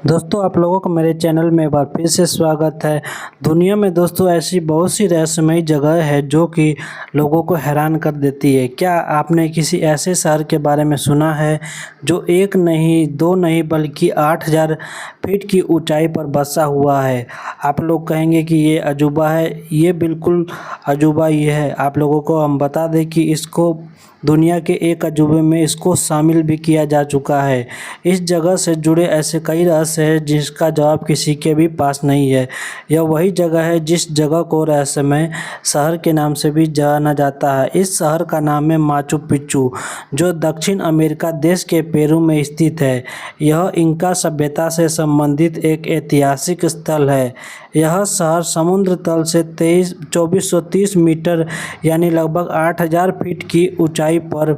दोस्तों आप लोगों को मेरे चैनल में एक बार फिर से स्वागत है। दुनिया में दोस्तों ऐसी बहुत सी रहस्यमयी जगह है जो कि लोगों को हैरान कर देती है। क्या आपने किसी ऐसे शहर के बारे में सुना है जो एक नहीं दो नहीं बल्कि 8000 फीट की ऊंचाई पर बसा हुआ है? आप लोग कहेंगे कि ये अजूबा है। ये बिल्कुल अजूबा ही है। आप लोगों को हम बता दें कि इसको दुनिया के एक अजूबे में इसको शामिल भी किया जा चुका है। इस जगह से जुड़े ऐसे कई रहस्य हैं जिसका जवाब किसी के भी पास नहीं है। यह वही जगह है जिस जगह को रहस्यमय शहर के नाम से भी जाना जाता है। इस शहर का नाम है माचू पिच्चू, जो दक्षिण अमेरिका देश के पेरू में स्थित है। यह इंका सभ्यता से संबंधित एक ऐतिहासिक स्थल है। यह शहर समुद्र तल से 2430 मीटर यानी लगभग 8000 फीट की ऊंचाई पर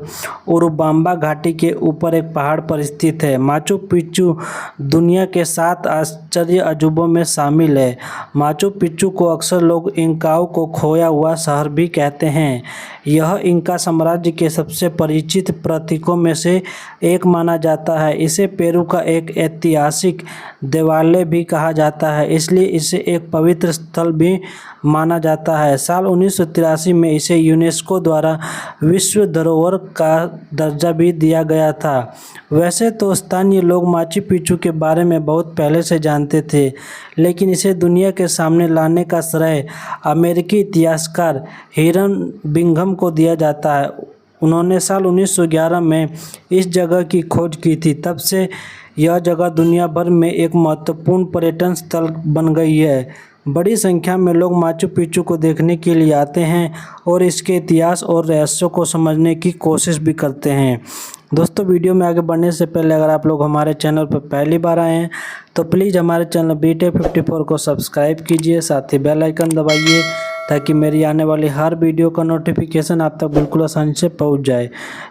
उरुबाम्बा घाटी के ऊपर एक पहाड़ पर स्थित है। माचू पिच्चू दुनिया के 7 आश्चर्य अजूबों में शामिल है। माचू पिच्चू को अक्सर लोग इंकाओं को खोया हुआ शहर भी कहते हैं। यह इंका साम्राज्य के सबसे परिचित प्रतीकों में से एक माना जाता है। इसे पेरू का एक ऐतिहासिक देवालय भी कहा जाता है, इसलिए इसे एक पवित्र स्थल भी माना जाता है। साल 1983 में इसे यूनेस्को द्वारा विश्व धरोहर का दर्जा भी दिया गया था। वैसे तो स्थानीय लोग माचू पिच्चू के बारे में बहुत पहले से जानते थे, लेकिन इसे दुनिया के सामने लाने का श्रेय अमेरिकी इतिहासकार हिरन बिंघम को दिया जाता है। उन्होंने साल 1911 में इस जगह की खोज की थी। तब से यह जगह दुनिया भर में एक महत्वपूर्ण पर्यटन स्थल बन गई है। बड़ी संख्या में लोग माचू पिच्चू को देखने के लिए आते हैं और इसके इतिहास और रहस्यों को समझने की कोशिश भी करते हैं। दोस्तों वीडियो में आगे बढ़ने से पहले अगर आप लोग हमारे चैनल पर पहली बार आए हैं तो प्लीज़ हमारे चैनल BTech 54 को सब्सक्राइब कीजिए, साथ ही बेल आइकन दबाइए ताकि मेरी आने वाली हर वीडियो का नोटिफिकेशन आप तक बिल्कुल आसानी से पहुंच जाए।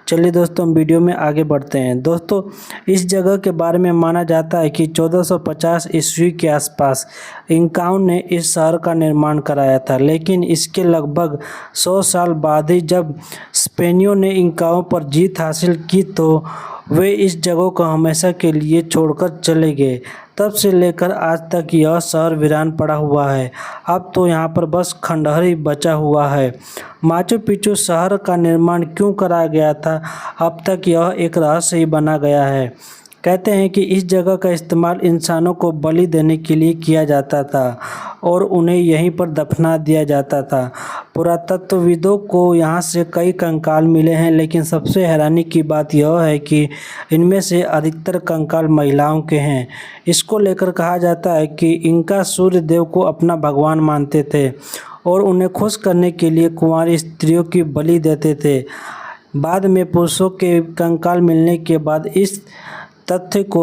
चलिए दोस्तों हम वीडियो में आगे बढ़ते हैं। दोस्तों इस जगह के बारे में माना जाता है कि 1450 ईस्वी के आसपास इंकाओं ने इस शहर का निर्माण कराया था, लेकिन इसके लगभग 100 साल बाद ही जब स्पेनियों ने इंकाओं पर जीत हासिल की तो वे इस जगह को हमेशा के लिए छोड़कर चले गए। तब से लेकर आज तक यह शहर वीरान पड़ा हुआ है। अब तो यहाँ पर बस खंडहर ही बचा हुआ है। माचू पिच्चू शहर का निर्माण क्यों कराया गया था, अब तक यह एक रहस्य ही बना गया है। कहते हैं कि इस जगह का इस्तेमाल इंसानों को बलि देने के लिए किया जाता था और उन्हें यहीं पर दफना दिया जाता था। पुरातत्वविदों को यहाँ से कई कंकाल मिले हैं, लेकिन सबसे हैरानी की बात यह है कि इनमें से अधिकतर कंकाल महिलाओं के हैं। इसको लेकर कहा जाता है कि इनका सूर्य देव को अपना भगवान मानते थे और उन्हें खुश करने के लिए कुंवारी स्त्रियों की बलि देते थे। बाद में पुरुषों के कंकाल मिलने के बाद इस तथ्य को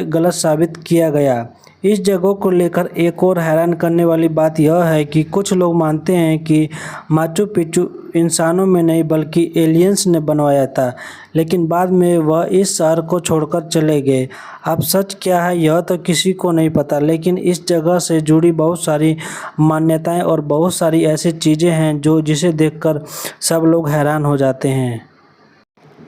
गलत साबित किया गया। इस जगह को लेकर एक और हैरान करने वाली बात यह है कि कुछ लोग मानते हैं कि माचू पिच्चू इंसानों में नहीं बल्कि एलियंस ने बनवाया था, लेकिन बाद में वह इस शहर को छोड़कर चले गए। अब सच क्या है यह तो किसी को नहीं पता, लेकिन इस जगह से जुड़ी बहुत सारी मान्यताएं और बहुत सारी ऐसी चीज़ें हैं जिसे देखकर सब लोग हैरान हो जाते हैं।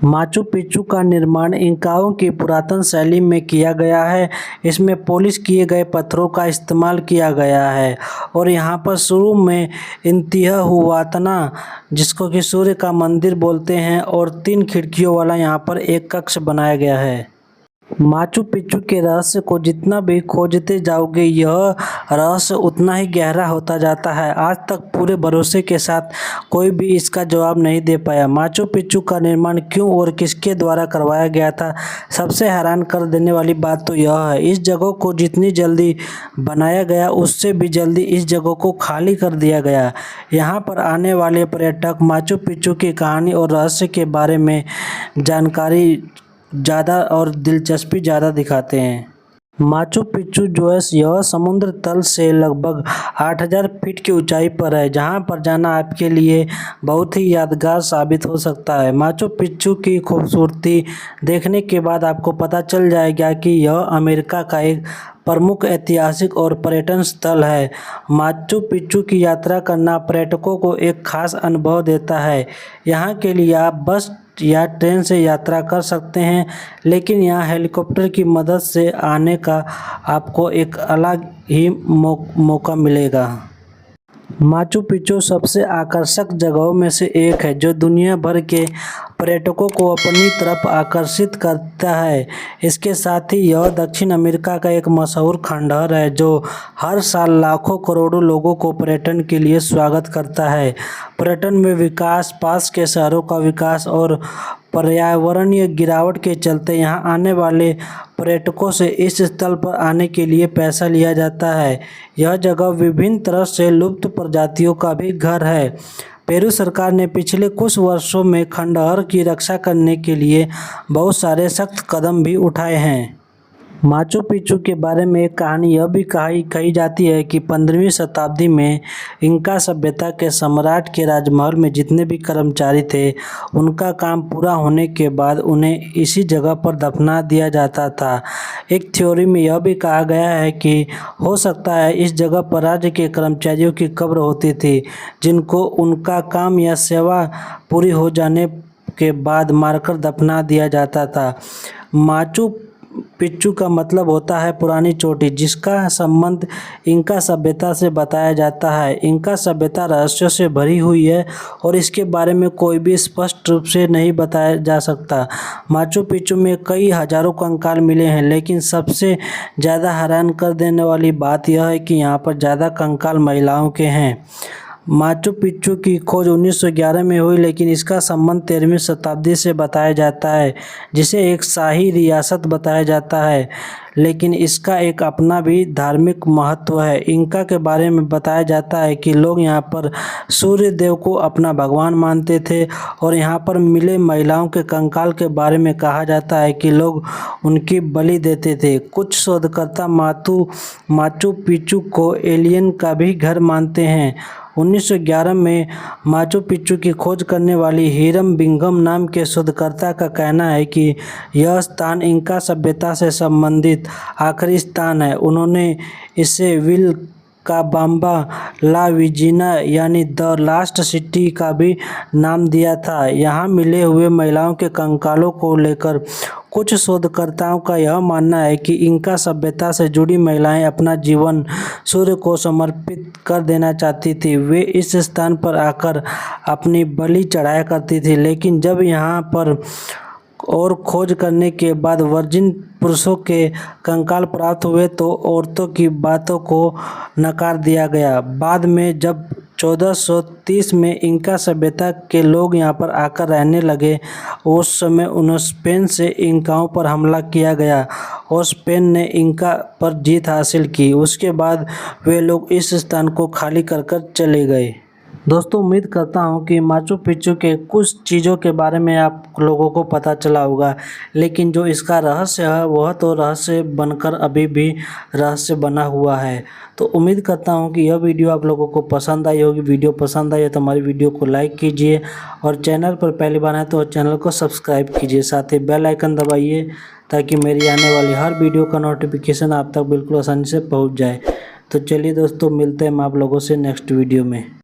माचू पिच्चू का निर्माण इंकाओं की पुरातन शैली में किया गया है। इसमें पॉलिश किए गए पत्थरों का इस्तेमाल किया गया है और यहाँ पर शुरू में इंतिहुआताना, जिसको कि सूर्य का मंदिर बोलते हैं, और 3 खिड़कियों वाला यहाँ पर एक कक्ष बनाया गया है। माचू पिच्चू के रहस्य को जितना भी खोजते जाओगे यह रहस्य उतना ही गहरा होता जाता है। आज तक पूरे भरोसे के साथ कोई भी इसका जवाब नहीं दे पाया। माचू पिच्चू का निर्माण क्यों और किसके द्वारा करवाया गया था, सबसे हैरान कर देने वाली बात तो यह है इस जगह को जितनी जल्दी बनाया गया उससे भी जल्दी इस जगह को खाली कर दिया गया। यहाँ पर आने वाले पर्यटक माचू पिच्चू की कहानी और रहस्य के बारे में जानकारी ज़्यादा और दिलचस्पी ज़्यादा दिखाते हैं। माचू पिच्चू यह समुद्र तल से लगभग 8000 फीट की ऊंचाई पर है, जहां पर जाना आपके लिए बहुत ही यादगार साबित हो सकता है। माचू पिच्चू की खूबसूरती देखने के बाद आपको पता चल जाएगा कि यह अमेरिका का एक प्रमुख ऐतिहासिक और पर्यटन स्थल है। माचू पिच्चू की यात्रा करना पर्यटकों को एक खास अनुभव देता है। यहाँ के लिए आप बस या ट्रेन से यात्रा कर सकते हैं, लेकिन यहाँ हेलीकॉप्टर की मदद से आने का आपको एक अलग ही मौका मिलेगा। माचू पिच्चू सबसे आकर्षक जगहों में से एक है जो दुनिया भर के पर्यटकों को अपनी तरफ आकर्षित करता है। इसके साथ ही यह दक्षिण अमेरिका का एक मशहूर खंडहर है जो हर साल लाखों करोड़ों लोगों को पर्यटन के लिए स्वागत करता है। पर्यटन में विकास, पास के शहरों का विकास और पर्यावरणीय गिरावट के चलते यहाँ आने वाले पर्यटकों से इस स्थल पर आने के लिए पैसा लिया जाता है। यह जगह विभिन्न तरह से लुप्त प्रजातियों का भी घर है। पेरू सरकार ने पिछले कुछ वर्षों में खंडहर की रक्षा करने के लिए बहुत सारे सख्त कदम भी उठाए हैं। माचू पिच्चू के बारे में एक कहानी यह भी कही जाती है कि 15वीं शताब्दी में इंका सभ्यता के सम्राट के राजमहल में जितने भी कर्मचारी थे, उनका काम पूरा होने के बाद उन्हें इसी जगह पर दफना दिया जाता था। एक थ्योरी में यह भी कहा गया है कि हो सकता है इस जगह पर राज्य के कर्मचारियों की कब्र होती थी, जिनको उनका काम या सेवा पूरी हो जाने के बाद मारकर दफना दिया जाता था। माचू पिच्चू का मतलब होता है पुरानी चोटी, जिसका संबंध इंका सभ्यता से बताया जाता है। इंका सभ्यता रहस्यों से भरी हुई है और इसके बारे में कोई भी स्पष्ट रूप से नहीं बताया जा सकता। माचू पिच्चू में कई हजारों कंकाल मिले हैं, लेकिन सबसे ज़्यादा हैरान कर देने वाली बात यह है कि यहाँ पर ज़्यादा कंकाल महिलाओं के हैं। माचू पिच्चू की खोज 1911 में हुई, लेकिन इसका संबंध 13वीं शताब्दी से बताया जाता है, जिसे एक शाही रियासत बताया जाता है, लेकिन इसका एक अपना भी धार्मिक महत्व है। इंका के बारे में बताया जाता है कि लोग यहाँ पर सूर्य देव को अपना भगवान मानते थे और यहाँ पर मिले महिलाओं के कंकाल के बारे में कहा जाता है कि लोग उनकी बलि देते थे। कुछ शोधकर्ता माचू पिच्चू को एलियन का भी घर मानते हैं। 1911 में माचू पिच्चू की खोज करने वाली हीरम बिंघम नाम के शोधकर्ता का कहना है कि यह स्थान इंका सभ्यता से संबंधित आखिरी स्थान है। उन्होंने इसे विलकाबाम्बा ला विजिना यानी द लास्ट सिटी का भी नाम दिया था। यहाँ मिले हुए महिलाओं के कंकालों को लेकर कुछ शोधकर्ताओं का यह मानना है कि इंका सभ्यता से जुड़ी महिलाएं अपना जीवन सूर्य को समर्पित कर देना चाहती थी। वे इस स्थान पर आकर अपनी बलि चढ़ाया करती थी, लेकिन जब यहाँ पर और खोज करने के बाद वर्जिन पुरुषों के कंकाल प्राप्त हुए तो औरतों की बातों को नकार दिया गया। बाद में जब 1430 में इंका सभ्यता के लोग यहाँ पर आकर रहने लगे, उस समय उन्हें स्पेन से इंकाओं पर हमला किया गया और स्पेन ने इंका पर जीत हासिल की। उसके बाद वे लोग इस स्थान को खाली कर चले गए। दोस्तों, उम्मीद करता हूं कि माचू पिच्चू के कुछ चीज़ों के बारे में आप लोगों को पता चला होगा, लेकिन जो इसका रहस्य है वह तो रहस्य बनकर अभी भी रहस्य बना हुआ है। तो उम्मीद करता हूं कि यह वीडियो आप लोगों को पसंद आई होगी। वीडियो पसंद आई है तो हमारी वीडियो को लाइक कीजिए और चैनल पर पहली बार आए तो चैनल को सब्सक्राइब कीजिए। साथ ही बेल आइकन दबाइए ताकि मेरी आने वाली हर वीडियो का नोटिफिकेशन आप तक बिल्कुल आसानी से पहुँच जाए। तो चलिए दोस्तों, मिलते हैं हम आप लोगों से नेक्स्ट वीडियो में।